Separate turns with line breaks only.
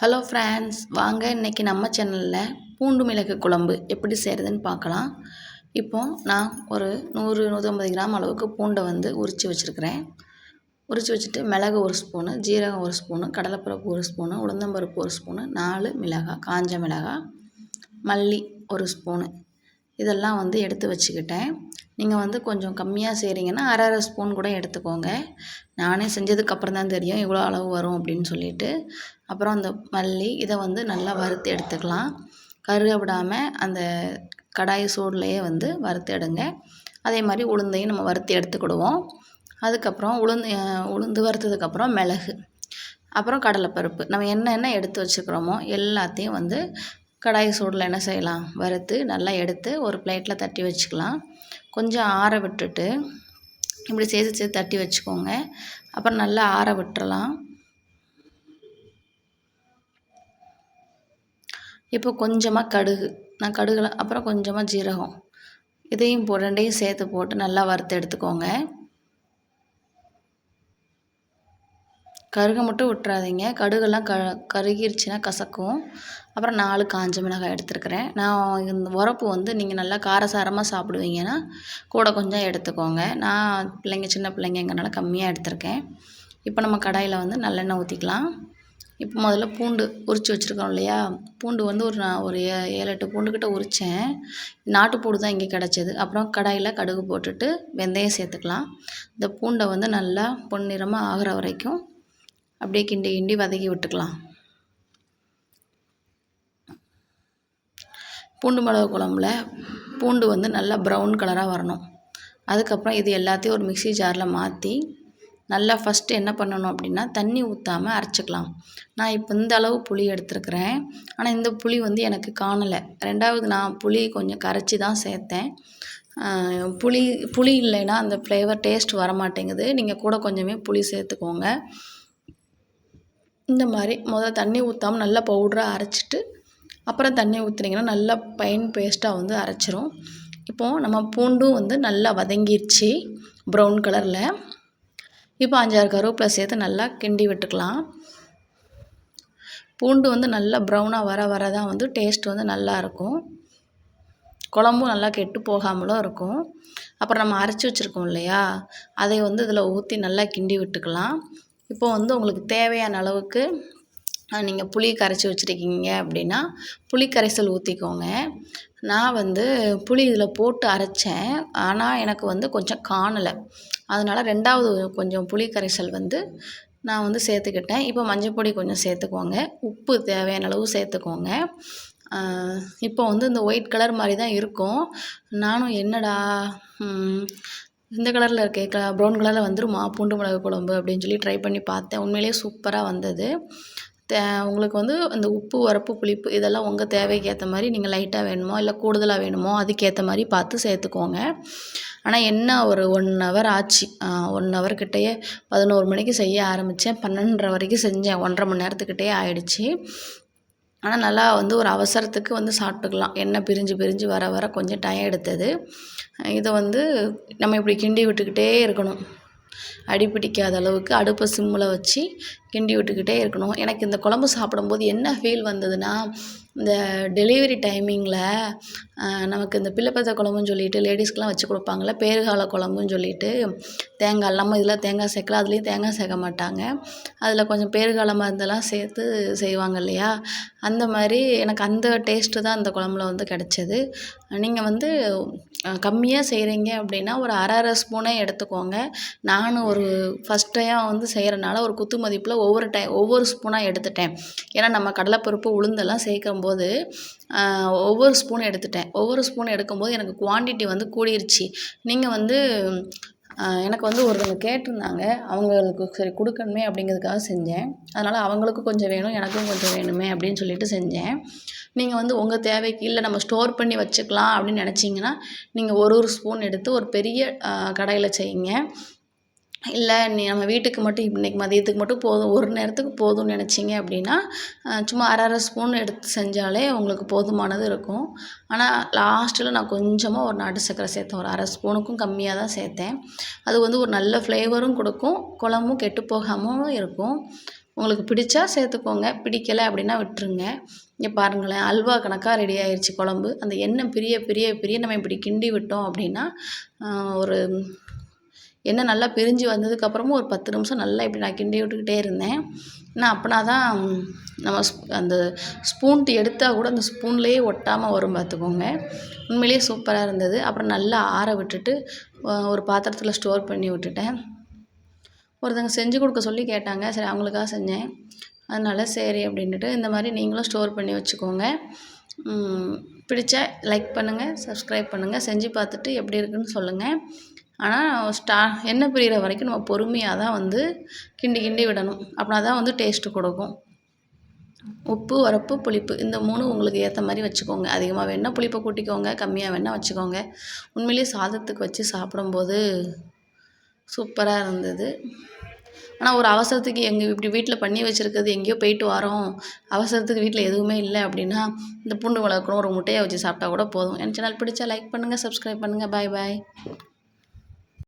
Hello friends, வாங்க இன்றைக்கி நம்ம சேனலில் பூண்டு மிளகு குழம்பு எப்படி செய்கிறதுன்னு பார்க்கலாம். இப்போது நான் ஒரு 100-150 கிராம் அளவுக்கு பூண்டை உரித்து வச்சுருக்கிறேன். உரித்து வச்சுட்டு மிளகு 1 ஸ்பூனு, ஜீரகம் 1 ஸ்பூனு, கடலைப்பருப்பு 1 ஸ்பூனு, உளுந்தம்பருப்பு 1 ஸ்பூனு, 4 மிளகாய், காஞ்ச மிளகாய், மல்லி 1 ஸ்பூனு இதெல்லாம் எடுத்து வச்சுக்கிட்டேன். நீங்கள் கொஞ்சம் கம்மியாக செய்கிறீங்கன்னா அரை ஸ்பூன் கூட எடுத்துக்கோங்க. நானே செஞ்சதுக்கப்புறம் தான் தெரியும் இவ்வளோ அளவு வரும் அப்படின்னு சொல்லிட்டு. அப்புறம் அந்த மல்லி இதை நல்லா வறுத்து எடுத்துக்கலாம். கருக விடாமல் அந்த கடாய் சூடுலையே வறுத்து எடுங்க. அதே மாதிரி உளுந்தையும் நம்ம வறுத்து எடுத்துக்கிடுவோம். அதுக்கப்புறம் உளுந்து வறுத்ததுக்கப்புறம் மிளகு, அப்புறம் கடலைப்பருப்பு, நம்ம என்னென்ன எடுத்து வச்சுக்கிறோமோ எல்லாத்தையும் கடாய் சூடில் என்ன செய்யலாம், வறுத்து நல்லா எடுத்து ஒரு பிளேட்டில் தட்டி வச்சுக்கலாம். கொஞ்சம் ஆற விட்டுட்டு இப்படி சேர்த்து தட்டி வச்சுக்கோங்க. அப்புறம் நல்லா ஆற விட்டுறலாம். இப்போ கொஞ்சமாக கடுகு, நான் கடுகுல அப்புறம் கொஞ்சமாக ஜீரகம் இதையும் ரெண்டையும் சேர்த்து போட்டு நல்லா வறுத்து எடுத்துக்கோங்க. கருக மட்டும் விட்டுறாதீங்க, கடுகெல்லாம் கருகிருச்சுன்னா கசக்கும். அப்புறம் 4 காஞ்ச மிளகாய் எடுத்துருக்கிறேன். நான் இந்த உரப்பு நீங்கள் நல்லா காரசாரமாக சாப்பிடுவீங்கன்னா கூட கொஞ்சம் எடுத்துக்கோங்க. நான் சின்ன பிள்ளைங்கனால கம்மியாக எடுத்திருக்கேன். இப்போ நம்ம கடாயில் நல்லெண்ணெய் ஊற்றிக்கலாம். இப்போ முதல்ல பூண்டு உரித்து வச்சுருக்கோம் இல்லையா, பூண்டு ஒரு 7-8 பூண்டுக்கிட்ட உரித்தேன். நாட்டுப்பூண்டு தான் இங்கே கிடச்சிது. அப்புறம் கடாயில் கடுகு போட்டுட்டு வெந்தயம் சேர்த்துக்கலாம். இந்த பூண்டை நல்லா பொன்னிறமாக ஆகிற வரைக்கும் அப்படியே கிண்டி வதக்கி விட்டுக்கலாம். பூண்டு மிளகு குழம்புல பூண்டு நல்லா ப்ரௌன் கலராக வரணும். அதுக்கப்புறம் இது எல்லாத்தையும் ஒரு மிக்ஸி ஜாரில் மாற்றி நல்லா ஃபஸ்ட்டு என்ன பண்ணணும் அப்படின்னா தண்ணி ஊற்றாமல் அரைச்சிக்கலாம். நான் இப்போ இந்த அளவு புளி எடுத்துருக்கிறேன். ஆனால் இந்த புளி எனக்கு காணலை. ரெண்டாவது நான் புளி கொஞ்சம் கரைச்சி தான் சேர்த்தேன். புளி இல்லைன்னா அந்த ஃப்ளேவர் டேஸ்ட் வர மாட்டேங்குது. நீங்கள் கூட கொஞ்சமே புளி சேர்த்துக்கோங்க. இந்த மாதிரி தண்ணி ஊற்றாமல் நல்லா பவுடராக அரைச்சிட்டு அப்புறம் தண்ணி ஊற்றுனீங்கன்னா நல்லா ஃபைன் பேஸ்ட்டாக அரைச்சிரும். இப்போது நம்ம பூண்டும் நல்லா வதங்கிடுச்சு ப்ரௌன் கலரில். இப்போ 5-6 கருவேப்பிலை சேர்த்து நல்லா கிண்டி விட்டுக்கலாம். பூண்டு நல்லா ப்ரௌனாக வர தான் டேஸ்ட் நல்லாயிருக்கும். குழம்பும் நல்லா கெட்டு போகாமலும் இருக்கும். அப்புறம் நம்ம அரைச்சி வச்சுருக்கோம் இல்லையா, அதை இதில் ஊற்றி நல்லா கிண்டி விட்டுக்கலாம். இப்போ உங்களுக்கு தேவையான அளவுக்கு நீங்கள் புளி கரைச்சி வச்சுருக்கீங்க அப்படின்னா புளி கரைசல் ஊற்றிக்கோங்க. நான் புளி இதில் போட்டு அரைச்சேன், ஆனால் எனக்கு கொஞ்சம் காணலை. அதனால் ரெண்டாவது கொஞ்சம் புளி கரைசல் நான் சேர்த்துக்கிட்டேன். இப்போ மஞ்சள் கொஞ்சம் சேர்த்துக்கோங்க. உப்பு தேவையான அளவு சேர்த்துக்கோங்க. இப்போ இந்த ஒயிட் கலர் மாதிரி தான் இருக்கும். நானும் என்னடா இந்த கலரில் இருக்கே, ப்ரௌன் கலரில் வந்துருமா பூண்டு மிளகு குழம்பு அப்படின்னு சொல்லி ட்ரை பண்ணி பார்த்தேன். உண்மையிலேயே சூப்பராக வந்தது. உங்களுக்கு அந்த உப்பு, உரப்பு, புளிப்பு இதெல்லாம் உங்கள் தேவைக்கு ஏற்ற மாதிரி நீங்கள் லைட்டாக வேணுமோ இல்லை கூடுதலாக வேணுமோ அதுக்கேற்ற மாதிரி பார்த்து சேர்த்துக்கோங்க. ஆனால் என்ன ஒரு 1 ஹவர் ஆச்சு. 1 ஹவர் கிட்டேயே 11 மணிக்கு செய்ய ஆரம்பித்தேன். 12:30 வரைக்கும் செஞ்சேன். 1.5 மணி நேரத்துக்கிட்டே ஆயிடுச்சு. ஆனால் நல்லா ஒரு அவசரத்துக்கு சாப்பிட்டுக்கலாம். எண்ணெய் பிரிஞ்சு வர கொஞ்சம் டைம் எடுத்தது. இதை நம்ம இப்படி கிண்டி விட்டுக்கிட்டே இருக்கணும். அடி பிடிக்காத அளவுக்கு அடுப்பை சிம்மில் வச்சு கிண்டி விட்டுக்கிட்டே இருக்கணும். எனக்கு இந்த குழம்பு சாப்பிடும்போது என்ன ஃபீல் வந்ததுன்னா, இந்த டெலிவரி டைமிங்கில் நமக்கு இந்த பிள்ளைப்பத்த குழம்புன்னு சொல்லிட்டு லேடிஸ்க்கெலாம் வச்சு கொடுப்பாங்கள்ல, பேறுகால குழம்புன்னு சொல்லிட்டு தேங்காய் நம்ம இதில் தேங்காய் சேர்க்கல, அதுலேயும் தேங்காய் சேர்க்க மாட்டாங்க. அதில் கொஞ்சம் பேறுகால மருந்தெல்லாம் சேர்த்து செய்வாங்க இல்லையா, அந்த மாதிரி எனக்கு அந்த டேஸ்ட்டு தான் அந்த குழம்புல கிடச்சிது. நீங்கள் கம்மியாக செய்கிறீங்க அப்படின்னா ஒரு அரை ஸ்பூனே எடுத்துக்கோங்க. நானும் ஒரு ஃபஸ்ட் டைம் செய்கிறனால ஒரு குத்து மதிப்பில் ஒவ்வொரு ஸ்பூனாக எடுத்துட்டேன். ஏன்னா நம்ம கடலைப்பருப்பு உளுந்தெல்லாம் சேர்க்கும்போது ஒவ்வொரு ஸ்பூன் எடுத்துட்டேன். ஒவ்வொரு ஸ்பூன் எடுக்கும்போது எனக்கு குவான்டிட்டி கூடிருச்சு. நீங்கள் எனக்கு ஒருத்தவங்க கேட்டிருந்தாங்க, அவங்களுக்கு சரி கொடுக்கணுமே அப்படிங்கிறதுக்காக செஞ்சேன். அதனால் அவங்களுக்கும் கொஞ்சம் வேணும், எனக்கும் கொஞ்சம் வேணுமே அப்படின்னு சொல்லிட்டு செஞ்சேன். நீங்கள் உங்கள் தேவைக்கு இல்லை நம்ம ஸ்டோர் பண்ணி வச்சுக்கலாம் அப்படின்னு நினச்சிங்கன்னா நீங்கள் ஒரு ஸ்பூன் எடுத்து ஒரு பெரிய கடாயில் செய்யுங்க. இல்லை நம்ம வீட்டுக்கு மட்டும் இன்றைக்கி மதியத்துக்கு மட்டும் போதும், ஒரு நேரத்துக்கு போதும்னு நினச்சிங்க அப்படின்னா சும்மா அரை ஸ்பூன் எடுத்து செஞ்சாலே உங்களுக்கு போதுமானது இருக்கும். ஆனால் லாஸ்ட்டில் நான் கொஞ்சமாக ஒரு நாட்டு சர்க்கரை சேர்த்தேன். ஒரு அரை ஸ்பூனுக்கும் கம்மியாக தான் சேர்த்தேன். அது ஒரு நல்ல ஃப்ளேவரும் கொடுக்கும், குழம்பும் கெட்டு போகாமலும் இருக்கும். உங்களுக்கு பிடிச்சா சேர்த்துக்கோங்க, பிடிக்கலை அப்படின்னா விட்டுருங்க. இங்கே பாருங்களேன், அல்வா கணக்காக ரெடி ஆயிடுச்சு குழம்பு. அந்த எண்ணெய் பிரிய பிரிய பிரிய நம்ம இப்படி கிண்டி விட்டோம் அப்படின்னா ஒரு எண்ணெய் நல்லா பிரிஞ்சு வந்ததுக்கப்புறமும் ஒரு 10 நிமிஷம் நல்லா இப்படி நான் கிண்டி விட்டுக்கிட்டே இருந்தேன். ஏன்னா அப்போனா தான் நம்ம அந்த ஸ்பூன்ட்டு எடுத்தால் கூட அந்த ஸ்பூன்லேயே ஒட்டாமல் வரும் பார்த்துக்கோங்க. உண்மையிலேயே சூப்பராக இருந்தது. அப்புறம் நல்லா ஆற விட்டுட்டு ஒரு பாத்திரத்தில் ஸ்டோர் பண்ணி விட்டுட்டேன். ஒருத்தங்க செஞ்சு கொடுக்க சொல்லி கேட்டாங்க. சரி அவங்களுக்காக செஞ்சேன். அதனால் சரி அப்படின்ட்டு இந்த மாதிரி நீங்களும் ஸ்டோர் பண்ணி வச்சுக்கோங்க. பிடிச்சா லைக் பண்ணுங்கள், சப்ஸ்கிரைப் பண்ணுங்கள், செஞ்சு பார்த்துட்டு எப்படி இருக்குன்னு சொல்லுங்கள். ஆனால் எண்ணெய் பிரிகிற வரைக்கும் நம்ம பொறுமையாக தான் வந்து கிண்டி கிண்டி விடணும். அப்படின்னா தான் வந்து டேஸ்ட்டு கொடுக்கும். உப்பு, உரப்பு, புளிப்பு இந்த 3 உங்களுக்கு ஏற்ற மாதிரி வச்சுக்கோங்க. அதிகமாக வேணால் புளிப்பை கூட்டிக்கோங்க, கம்மியாக வேணால் வச்சுக்கோங்க. உண்மையிலேயே சாதத்துக்கு வச்சு சாப்பிடும்போது சூப்பராக இருந்தது. ஆனால் ஒரு அவசரத்துக்கு இப்படி வீட்டில் பண்ணி வச்சுருக்கிறது எங்கேயோ போயிட்டு வரோம், அவசரத்துக்கு வீட்டில் எதுவுமே இல்லை அப்படின்னா இந்த பூண்டு மிளகு கூட ஒரு முட்டையை வச்சு சாப்பிட்டா கூட போதும். என் சேனல் பிடிச்சா லைக் பண்ணுங்கள், சப்ஸ்கிரைப் பண்ணுங்கள். பாய் பாய்.